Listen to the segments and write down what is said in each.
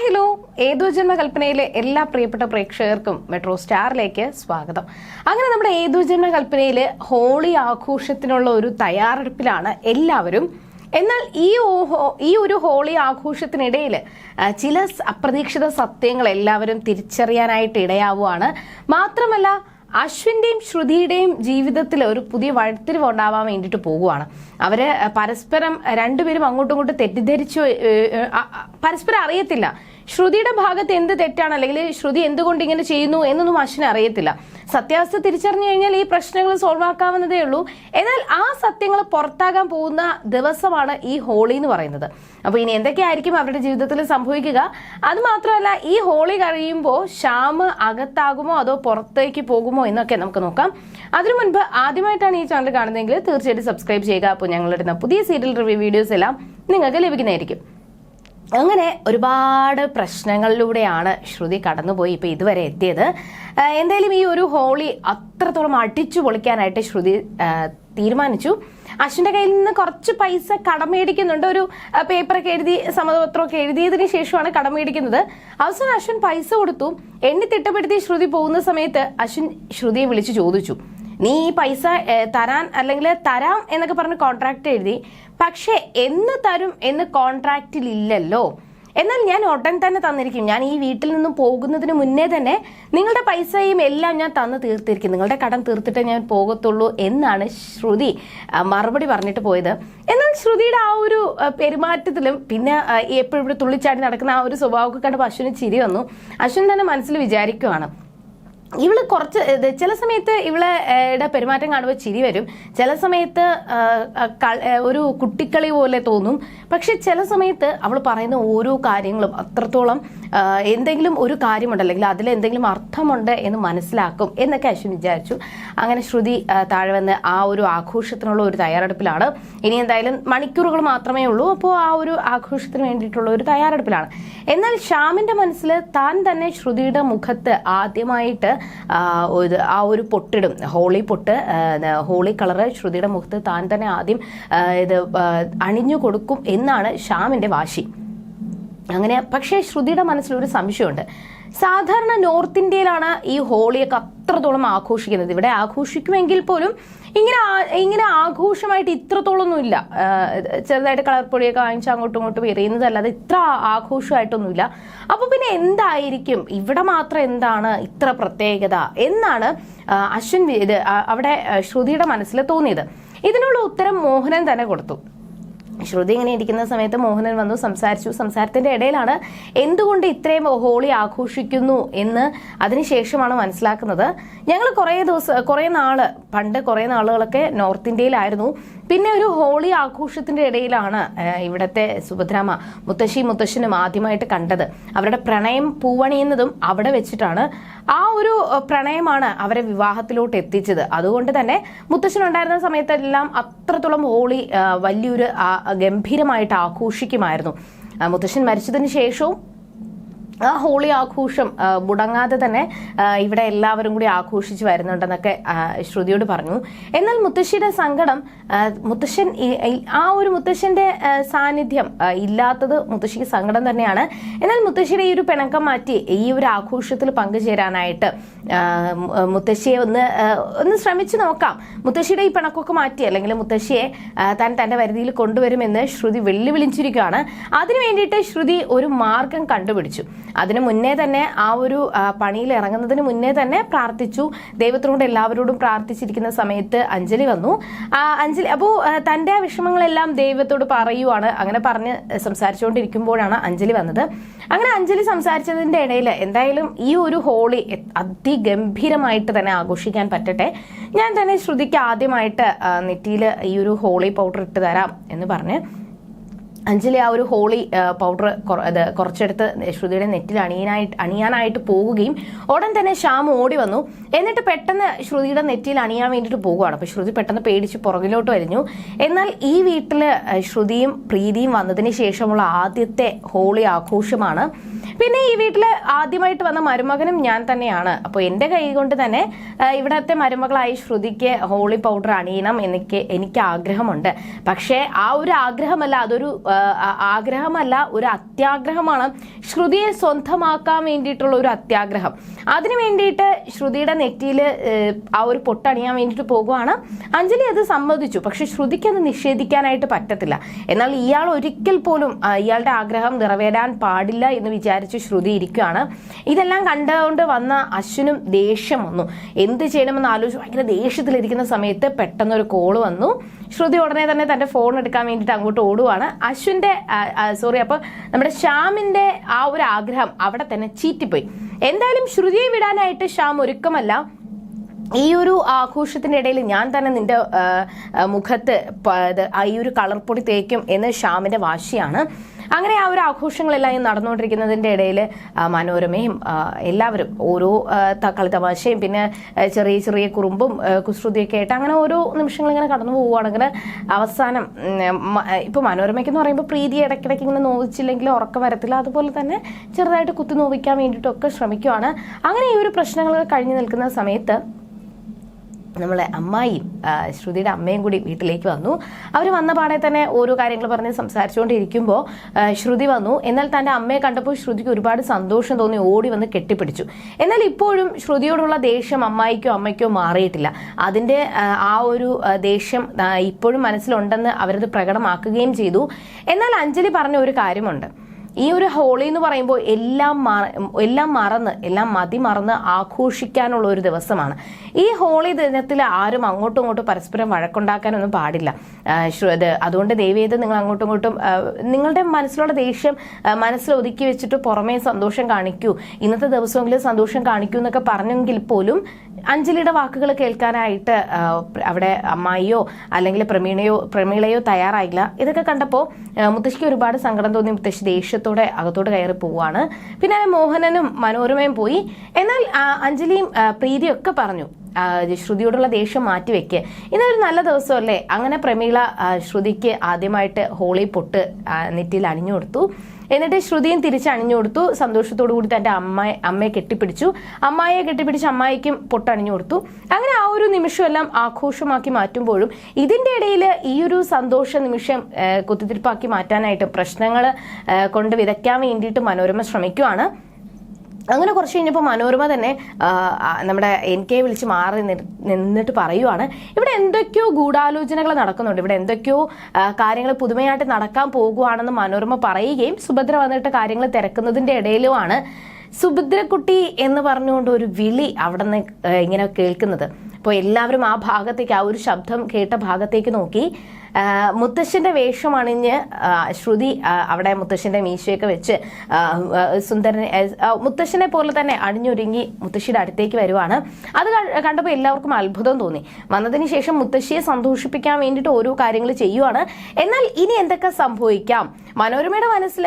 Hello, ഏതോ ജന്മകൽപ്പനയിലെ എല്ലാ പ്രിയപ്പെട്ട പ്രേക്ഷകർക്കും മെട്രോ സ്റ്റാറിലേക്ക് സ്വാഗതം. അങ്ങനെ നമ്മുടെ ഏതോ ജന്മകൽപ്പനയിലെ ഹോളി ആഘോഷത്തിനുള്ള ഒരു തയ്യാറെടുപ്പിലാണ് എല്ലാവരും. എന്നാൽ ഈ ഒരു ഹോളി ആഘോഷത്തിനിടയിൽ ചില അപ്രതീക്ഷിത സത്യങ്ങൾ എല്ലാവരും തിരിച്ചറിയാനായിട്ട് ഇടയാവുകയാണ്. മാത്രമല്ല, അശ്വിന്റെയും ശ്രുതിയുടെയും ജീവിതത്തിൽ ഒരു പുതിയ വഴിത്തിരിവ് ഉണ്ടാവാൻ വേണ്ടിയിട്ട് പോകുവാണ്. അവര് പരസ്പരം രണ്ടുപേരും അങ്ങോട്ടും ഇങ്ങോട്ടും തെറ്റിദ്ധരിച്ചു, പരസ്പരം അറിയത്തില്ല ശ്രുതിയുടെ ഭാഗത്ത് എന്ത് തെറ്റാണ്, അല്ലെങ്കിൽ ശ്രുതി എന്തുകൊണ്ട് ഇങ്ങനെ ചെയ്യുന്നു എന്നൊന്നും അശ്വിന് അറിയത്തില്ല. സത്യാവസ്ഥ തിരിച്ചറിഞ്ഞു കഴിഞ്ഞാൽ ഈ പ്രശ്നങ്ങൾ സോൾവ് ആക്കാവുന്നതേ ഉള്ളൂ. എന്നാൽ ആ സത്യങ്ങൾ പുറത്താകാൻ പോകുന്ന ദിവസമാണ് ഈ ഹോളി എന്ന് പറയുന്നത്. അപ്പൊ ഇനി എന്തൊക്കെയായിരിക്കും അവരുടെ ജീവിതത്തിൽ സംഭവിക്കുക? അത് മാത്രമല്ല, ഈ ഹോളി കഴിയുമ്പോൾ ശ്യാം അകത്താകുമോ അതോ പുറത്തേക്ക് പോകുമോ എന്നൊക്കെ നമുക്ക് നോക്കാം. അതിനു മുൻപ് ആദ്യമായിട്ടാണ് ഈ ചാനൽ കാണുന്നതെങ്കിൽ തീർച്ചയായിട്ടും സബ്സ്ക്രൈബ് ചെയ്യുക. അപ്പോൾ ഞങ്ങളിടുന്ന പുതിയ സീരിയൽ റിവ്യൂ വീഡിയോസ് എല്ലാം നിങ്ങൾക്ക് ലഭിക്കുന്നതായിരിക്കും. അങ്ങനെ ഒരുപാട് പ്രശ്നങ്ങളിലൂടെയാണ് ശ്രുതി കടന്നുപോയി ഇപ്പൊ ഇതുവരെ എത്തിയത്. എന്തായാലും ഈ ഒരു ഹോളി അത്രത്തോളം അടിച്ചു പൊളിക്കാനായിട്ട് ശ്രുതി തീരുമാനിച്ചു. അശ്വിന്റെ കയ്യിൽ നിന്ന് കുറച്ച് പൈസ കടമേടിക്കുന്നുണ്ട്. ഒരു പേപ്പറൊക്കെ എഴുതി, സമ്മതപത്രമൊക്കെ എഴുതിയതിനു ശേഷമാണ് കടമേടിക്കുന്നത്. അവസാനം അശ്വിൻ പൈസ കൊടുത്തു. എണ്ണി തിട്ടപ്പെടുത്തി ശ്രുതി പോകുന്ന സമയത്ത് അശ്വിൻ ശ്രുതിയെ വിളിച്ചു ചോദിച്ചു, നീ ഈ പൈസ തരാൻ അല്ലെങ്കിൽ തരാം എന്നൊക്കെ പറഞ്ഞ് കോൺട്രാക്ട് എഴുതി, പക്ഷെ എന്ന് തരും എന്ന് കോൺട്രാക്റ്റിൽ ഇല്ലല്ലോ. എന്നാൽ ഞാൻ ഉടൻ തന്നെ തന്നിരിക്കും. ഞാൻ ഈ വീട്ടിൽ നിന്നും പോകുന്നതിന് മുന്നേ തന്നെ നിങ്ങളുടെ പൈസയും എല്ലാം ഞാൻ തന്നു തീർത്തിരിക്കും. നിങ്ങളുടെ കടം തീർത്തിട്ടേ ഞാൻ പോകത്തുള്ളൂ എന്നാണ് ശ്രുതി മറുപടി പറഞ്ഞിട്ട് പോയത്. എന്നാൽ ശ്രുതിയുടെ ആ ഒരു പെരുമാറ്റത്തിലും പിന്നെ എപ്പോഴും ഇവിടെ തുള്ളിച്ചാടി നടക്കുന്ന ആ ഒരു സ്വഭാവമൊക്കെ കണ്ടപ്പോൾ അശ്വിന് ചിരി വന്നു. അശ്വിൻ തന്നെ മനസ്സിൽ വിചാരിക്കുവാണ്, ഇവള് കുറച്ച് ചില സമയത്ത് ഇവളുടെ പെരുമാറ്റം കാണുമ്പോൾ ചിരി വരും, ചില സമയത്ത് ഒരു കുട്ടിക്കളി പോലെ തോന്നും. പക്ഷെ ചില സമയത്ത് അവൾ പറയുന്ന ഓരോ കാര്യങ്ങളും അത്രത്തോളം എന്തെങ്കിലും ഒരു കാര്യമുണ്ട്, അല്ലെങ്കിൽ അതിലെന്തെങ്കിലും അർത്ഥമുണ്ട് എന്ന് മനസ്സിലാക്കും എന്നൊക്കെ അശ്വിൻ വിചാരിച്ചു. അങ്ങനെ ശ്രുതി താഴെ വന്ന് ആ ഒരു ആഘോഷത്തിനുള്ള ഒരു തയ്യാറെടുപ്പിലാണ്. ഇനി എന്തായാലും മണിക്കൂറുകൾ മാത്രമേ ഉള്ളൂ. അപ്പോൾ ആ ഒരു ആഘോഷത്തിന് വേണ്ടിയിട്ടുള്ള ഒരു തയ്യാറെടുപ്പിലാണ്. എന്നാൽ ശ്യാമിന്റെ മനസ്സിൽ താൻ തന്നെ ശ്രുതിയുടെ മുഖത്ത് ആദ്യമായിട്ട് ആ ഒരു പൊട്ടിടും, ഹോളി പൊട്ട്, ഹോളി കളറ് ശ്രുതിയുടെ മുഖത്ത് താൻ തന്നെ ആദ്യം ഇത് അണിഞ്ഞു കൊടുക്കും എന്നാണ് ശ്യാമിന്റെ വാശി. അങ്ങനെ പക്ഷേ ശ്രുതിയുടെ മനസ്സിലൊരു സംശയമുണ്ട്. സാധാരണ നോർത്ത് ഇന്ത്യയിലാണ് ഈ ഹോളിയൊക്കെ അത്രത്തോളം ആഘോഷിക്കുന്നത്. ഇവിടെ ആഘോഷിക്കുമെങ്കിൽ പോലും ഇങ്ങനെ ആഘോഷമായിട്ട് ഇത്രത്തോളമൊന്നും ഇല്ല. ചെറുതായിട്ട് കളർ പൊടിയൊക്കെ വാങ്ങിച്ച് അങ്ങോട്ടും ഇങ്ങോട്ടും എറിയുന്നതല്ലാതെ ഇത്ര ആഘോഷമായിട്ടൊന്നുമില്ല. അപ്പൊ പിന്നെ എന്തായിരിക്കും ഇവിടെ മാത്രം എന്താണ് ഇത്ര പ്രത്യേകത എന്നാണ് അശ്വിൻ അവിടെ ശ്രുതിയുടെ മനസ്സിൽ തോന്നിയത്. ഇതിനുള്ള ഉത്തരം മോഹനൻ തന്നെ കൊടുത്തു. ശ്രുതി ഇങ്ങനെ ഇരിക്കുന്ന സമയത്ത് മോഹനൻ വന്നു സംസാരിച്ചു. സംസാരത്തിന്റെ ഇടയിലാണ് എന്തുകൊണ്ട് ഇത്രയും ഹോളി ആഘോഷിക്കുന്നു എന്ന് അതിനുശേഷമാണ് മനസ്സിലാക്കുന്നത്. ഞങ്ങൾ കുറേ നാളുകളൊക്കെ നോർത്ത് ഇന്ത്യയിലായിരുന്നു. പിന്നെ ഒരു ഹോളി ആഘോഷത്തിന്റെ ഇടയിലാണ് ഇവിടത്തെ സുഭദ്രാമ മുത്തശ്ശനും ആദ്യമായിട്ട് കണ്ടത്. അവരുടെ പ്രണയം പൂവണിയുന്നതും അവിടെ വെച്ചിട്ടാണ്. ആ ഒരു പ്രണയമാണ് അവരെ വിവാഹത്തിലോട്ട് എത്തിച്ചത്. അതുകൊണ്ട് തന്നെ മുത്തശ്ശനുണ്ടായിരുന്ന സമയത്തെല്ലാം അത്രത്തോളം ഹോളി വലിയൊരു ഗംഭീരമായിട്ട് ആഘോഷിക്കുമായിരുന്നു. മുത്തശ്ശൻ മരിച്ചതിന് ശേഷവും ആ ഹോളി ആഘോഷം മുടങ്ങാതെ തന്നെ ഇവിടെ എല്ലാവരും കൂടി ആഘോഷിച്ച് വരുന്നുണ്ടെന്നൊക്കെ ശ്രുതിയോട് പറഞ്ഞു. എന്നാൽ മുത്തശ്ശിയുടെ സങ്കടം, മുത്തശ്ശന്റെ സാന്നിധ്യം ഇല്ലാത്തത് മുത്തശ്ശിക്ക് സങ്കടം തന്നെയാണ്. എന്നാൽ മുത്തശ്ശിയുടെ ഈ ഒരു പിണക്കം മാറ്റി ഈ ഒരു ആഘോഷത്തിൽ പങ്കുചേരാനായിട്ട് മുത്തശ്ശിയെ ഒന്ന് ശ്രമിച്ചു നോക്കാം. മുത്തശ്ശിയുടെ ഈ പിണക്കൊക്കെ മാറ്റി, അല്ലെങ്കിൽ മുത്തശ്ശിയെ തന്റെ വരുതിയിൽ കൊണ്ടുവരുമെന്ന് ശ്രുതി വെല്ലുവിളിച്ചിരിക്കുകയാണ്. അതിനു വേണ്ടിയിട്ട് ശ്രുതി ഒരു മാർഗം കണ്ടുപിടിച്ചു. അതിനു മുന്നേ തന്നെ ആ ഒരു പണിയിൽ ഇറങ്ങുന്നതിന് മുന്നേ തന്നെ പ്രാർത്ഥിച്ചു. ദൈവത്തിനോട് എല്ലാവരോടും പ്രാർത്ഥിച്ചിരിക്കുന്ന സമയത്ത് അഞ്ജലി വന്നു. അഞ്ജലി അപ്പോൾ തൻ്റെ ആ വിഷമങ്ങളെല്ലാം ദൈവത്തോട് പറയുവാണ്. അങ്ങനെ പറഞ്ഞ് സംസാരിച്ചുകൊണ്ടിരിക്കുമ്പോഴാണ് അഞ്ജലി വന്നത്. അങ്ങനെ അഞ്ജലി സംസാരിച്ചതിന്റെ ഇടയിൽ എന്തായാലും ഈ ഒരു ഹോളി അതിഗംഭീരമായിട്ട് തന്നെ ആഘോഷിക്കാൻ പറ്റട്ടെ, ഞാൻ തന്നെ ശ്രുതിക്ക് ആദ്യമായിട്ട് നെറ്റിയിൽ ഈ ഒരു ഹോളി പൗഡർ ഇട്ട് തരാം എന്ന് പറഞ്ഞ് അഞ്ജലി ആ ഒരു ഹോളി പൗഡർ കുറച്ചെടുത്ത് ശ്രുതിയുടെ നെറ്റിൽ അണിയാനായിട്ട് പോകുകയും ഉടൻ തന്നെ ശ്യാം ഓടി വന്നു. എന്നിട്ട് പെട്ടെന്ന് ശ്രുതിയുടെ നെറ്റിയിൽ അണിയാൻ വേണ്ടിയിട്ട് പോകുകയാണ്. അപ്പൊ ശ്രുതി പെട്ടെന്ന് പേടിച്ച് പുറകിലോട്ട് വരിഞ്ഞു. എന്നാൽ ഈ വീട്ടില് ശ്രുതിയും പ്രീതിയും വന്നതിന് ശേഷമുള്ള ആദ്യത്തെ ഹോളി ആഘോഷമാണ്. പിന്നെ ഈ വീട്ടിൽ ആദ്യമായിട്ട് വന്ന മരുമകനും ഞാൻ തന്നെയാണ്. അപ്പോൾ എൻ്റെ കൈ കൊണ്ട് തന്നെ ഇവിടത്തെ മരുമകളായി ശ്രുതിക്ക് ഹോളി പൗഡർ അണിയണം എനിക്ക് ആഗ്രഹമുണ്ട്. പക്ഷേ ആ ഒരു ആഗ്രഹമല്ല, അതൊരു ആഗ്രഹമല്ല, ഒരു അത്യാഗ്രഹമാണ്. ശ്രുതിയെ സ്വന്തമാക്കാൻ വേണ്ടിയിട്ടുള്ള ഒരു അത്യാഗ്രഹം. അതിനു വേണ്ടിയിട്ട് ശ്രുതിയുടെ നെറ്റിയിൽ ആ ഒരു പൊട്ടണിയാൻ വേണ്ടിയിട്ട് പോകുവാണ്. അഞ്ജലി അത് സമ്മതിച്ചു. പക്ഷെ ശ്രുതിക്ക് അത് നിഷേധിക്കാനായിട്ട് പറ്റത്തില്ല. എന്നാൽ ഇയാൾ ഒരിക്കൽ പോലും ഇയാളുടെ ആഗ്രഹം നിറവേറാൻ പാടില്ല എന്ന് വിചാരിച്ച് ശ്രുതി ഇരിക്കുകയാണ്. ഇതെല്ലാം കണ്ടുകൊണ്ട് വന്ന അശ്വിനും ദേഷ്യം വന്നു. എന്ത് ചെയ്യണമെന്ന് ആലോചിച്ച് ഭയങ്കര ദേഷ്യത്തിലിരിക്കുന്ന സമയത്ത് പെട്ടെന്നൊരു കോള് വന്നു. ശ്രുതി ഉടനെ തന്നെ തന്റെ ഫോൺ എടുക്കാൻ വേണ്ടിയിട്ട് അങ്ങോട്ട് ഓടുവാണ്. അപ്പൊ നമ്മുടെ ശ്യാമിന്റെ ആ ഒരു ആഗ്രഹം അവിടെ തന്നെ ചീറ്റിപ്പോയി. എന്തായാലും ശ്രുതിയെ വിടാനായിട്ട് ശ്യാം ഒരുക്കമല്ല. ഈ ഒരു ആഘോഷത്തിന്റെ ഇടയിൽ ഞാൻ തന്നെ നിന്റെ മുഖത്ത് ഈ ഒരു കളർ പൊടി തേക്കും എന്ന് ശ്യാമിന്റെ വാശിയാണ്. അങ്ങനെ ആ ഒരു ആഘോഷങ്ങളെല്ലാം നടന്നുകൊണ്ടിരിക്കുന്നതിൻ്റെ ഇടയിൽ മനോരമയും എല്ലാവരും ഓരോ കളിത്തമാശയും പിന്നെ ചെറിയ ചെറിയ കുറുമ്പും കുസൃതിയൊക്കെ ആയിട്ട് അങ്ങനെ ഓരോ നിമിഷങ്ങൾ ഇങ്ങനെ കടന്നു പോവുകയാണെങ്കിൽ അവസാനം ഇപ്പോൾ മനോരമയ്ക്കെന്ന് പറയുമ്പോൾ പ്രീതി ഇടയ്ക്കിടയ്ക്ക് ഇങ്ങനെ നോവിച്ചില്ലെങ്കിൽ ഉറക്കം വരത്തില്ല. അതുപോലെ തന്നെ ചെറുതായിട്ട് കുത്തി നോവിക്കാൻ വേണ്ടിയിട്ടൊക്കെ ശ്രമിക്കുവാണ്. അങ്ങനെ ഈ ഒരു പ്രശ്നങ്ങളൊക്കെ കഴിഞ്ഞു നിൽക്കുന്ന സമയത്ത് നമ്മളെ അമ്മായിയും ശ്രുതിയുടെ അമ്മയും കൂടി വീട്ടിലേക്ക് വന്നു. അവർ വന്ന പാടെ തന്നെ ഓരോ കാര്യങ്ങൾ പറഞ്ഞ് സംസാരിച്ചുകൊണ്ടിരിക്കുമ്പോൾ ശ്രുതി വന്നു. എന്നാൽ തൻ്റെ അമ്മയെ കണ്ടപ്പോൾ ശ്രുതിക്ക് ഒരുപാട് സന്തോഷം തോന്നി, ഓടി വന്ന് കെട്ടിപ്പിടിച്ചു. എന്നാൽ ഇപ്പോഴും ശ്രുതിയോടുള്ള ദേഷ്യം അമ്മായിക്കോ അമ്മയ്ക്കോ മാറിയിട്ടില്ല. അതിൻ്റെ ആ ഒരു ദേഷ്യം ഇപ്പോഴും മനസ്സിലുണ്ടെന്ന് അവരത് പ്രകടമാക്കുകയും ചെയ്തു. എന്നാൽ അഞ്ജലി പറഞ്ഞ ഒരു കാര്യമുണ്ട്. ഈ ഒരു ഹോളി എന്ന് പറയുമ്പോൾ എല്ലാം മറന്ന് ആഘോഷിക്കാനുള്ള ഒരു ദിവസമാണ്. ഈ ഹോളി ദിനത്തിൽ ആരും അങ്ങോട്ടും ഇങ്ങോട്ടും പരസ്പരം വഴക്കുണ്ടാക്കാനൊന്നും പാടില്ല. അതുകൊണ്ട് ദയവേത് നിങ്ങൾ അങ്ങോട്ടും ഇങ്ങോട്ടും നിങ്ങളുടെ മനസ്സിലുള്ള ദേഷ്യം മനസ്സിൽ ഒതുക്കി വെച്ചിട്ട് പുറമേ സന്തോഷം കാണിക്കൂ, ഇന്നത്തെ ദിവസമെങ്കിലും സന്തോഷം കാണിക്കൂ എന്നൊക്കെ പറഞ്ഞെങ്കിൽ പോലും അഞ്ജലിയുടെ വാക്കുകൾ കേൾക്കാനായിട്ട് അവിടെ അമ്മായിയോ അല്ലെങ്കിൽ പ്രമീളയോ തയ്യാറായില്ല. ഇതൊക്കെ കണ്ടപ്പോൾ മുത്തശ്ശിക്ക് ഒരുപാട് സങ്കടം തോന്നി. മുത്തശ്ശി ദേഷ്യത്തോടെ അകത്തോട്ട് കയറി പോവുകയാണ്. പിന്നെ മോഹനനും മനോരമയും പോയി. എന്നാൽ അഞ്ജലിയും പ്രീതിയും ഒക്കെ പറഞ്ഞു ശ്രുതിയോടുള്ള ദേഷ്യം മാറ്റിവെക്കുക, ഇന്നൊരു നല്ല ദിവസമല്ലേ. അങ്ങനെ പ്രമീള ശ്രുതിക്ക് ആദ്യമായിട്ട് ഹോളി പൊട്ട് നെറ്റിയിൽ അണിഞ്ഞു കൊടുത്തു. എന്നിട്ട് ശ്രുതിയും തിരിച്ചണിഞ്ഞു കൊടുത്തു. സന്തോഷത്തോടു കൂടി തന്റെ അമ്മയെ കെട്ടിപ്പിടിച്ചു. അമ്മായിയെ കെട്ടിപ്പിടിച്ച് അമ്മായിക്കും പൊട്ടണിഞ്ഞു കൊടുത്തു. അങ്ങനെ ആ ഒരു നിമിഷമെല്ലാം ആഘോഷമാക്കി മാറ്റുമ്പോഴും ഇതിന്റെ ഇടയിൽ ഈ ഒരു സന്തോഷ നിമിഷം കുത്തിത്തിരിപ്പാക്കി മാറ്റാനായിട്ട് പ്രശ്നങ്ങൾ കൊണ്ട് വിതയ്ക്കാൻ വേണ്ടിയിട്ട് മനോരമ ശ്രമിക്കുവാണ്. അങ്ങനെ കുറച്ച് കഴിഞ്ഞപ്പോൾ മനോരമ തന്നെ നമ്മുടെ NK വിളിച്ച് മാറി നിന്നിട്ട് പറയുവാണ്, ഇവിടെ എന്തൊക്കെയോ ഗൂഢാലോചനകൾ നടക്കുന്നുണ്ട്, ഇവിടെ എന്തൊക്കെയോ കാര്യങ്ങൾ പുതുമയായിട്ട് നടക്കാൻ പോകുവാണെന്ന് മനോരമ പറയുകയും സുഭദ്ര വന്നിട്ട് കാര്യങ്ങൾ തിരക്കുന്നതിൻ്റെ ഇടയിലുമാണ് സുഭദ്രക്കുട്ടി എന്ന് പറഞ്ഞുകൊണ്ട് ഒരു വിളി അവിടെ നിന്ന് ഇങ്ങനെ കേൾക്കുന്നത്. അപ്പോൾ എല്ലാവരും ആ ഭാഗത്തേക്ക്, ആ ഒരു ശബ്ദം കേട്ട ഭാഗത്തേക്ക് നോക്കി. മുത്തശ്ശന്റെ വേഷമണിഞ്ഞ് ശ്രുതി അവിടെ മുത്തശ്ശന്റെ മീശയൊക്കെ വെച്ച് സുന്ദരനെ മുത്തശ്ശനെ പോലെ തന്നെ അണിഞ്ഞൊരുങ്ങി മുത്തശ്ശിയുടെ അടുത്തേക്ക് വരുവാണ്. അത് കണ്ടപ്പോൾ എല്ലാവർക്കും അത്ഭുതം തോന്നി. വന്നതിന് ശേഷം മുത്തശ്ശിയെ സന്തോഷിപ്പിക്കാൻ വേണ്ടിയിട്ട് ഓരോ കാര്യങ്ങൾ ചെയ്യുവാണ്. എന്നാൽ ഇനി എന്തൊക്കെ സംഭവിക്കാം? മനോരമയുടെ മനസ്സിൽ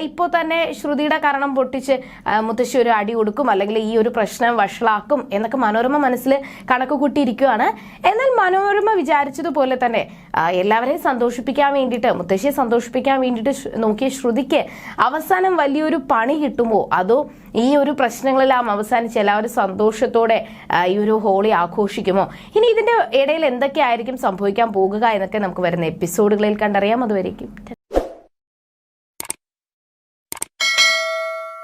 ഇപ്പോൾ തന്നെ ശ്രുതിയുടെ കരണം പൊട്ടിച്ച് മുത്തശ്ശി ഒരു അടി കൊടുക്കും, അല്ലെങ്കിൽ ഈ ഒരു പ്രശ്നം വഷളാക്കും എന്നൊക്കെ മനോരമ മനസ്സിൽ കണക്ക് കൂട്ടിയിരിക്കുകയാണ്. എന്നാൽ മനോരമ വിചാരിച്ചതുപോലെ തന്നെ എല്ലാവരെയും സന്തോഷിപ്പിക്കാൻ വേണ്ടിയിട്ട്, മുത്തശ്ശിയെ സന്തോഷിപ്പിക്കാൻ വേണ്ടിയിട്ട് നോക്കിയ ശ്രുതിക്ക് അവസാനം വലിയൊരു പണി കിട്ടുമോ, അതോ ഈ ഒരു പ്രശ്നങ്ങളെല്ലാം അവസാനിച്ച് എല്ലാവരും സന്തോഷത്തോടെ ഈ ഒരു ഹോളി ആഘോഷിക്കുമോ? ഇനി ഇതിന്റെ ഇടയിൽ എന്തൊക്കെയായിരിക്കും സംഭവിക്കാൻ പോകുക എന്നൊക്കെ നമുക്ക് വരുന്ന എപ്പിസോഡുകളിൽ കണ്ടറിയാം. അതുവരെയും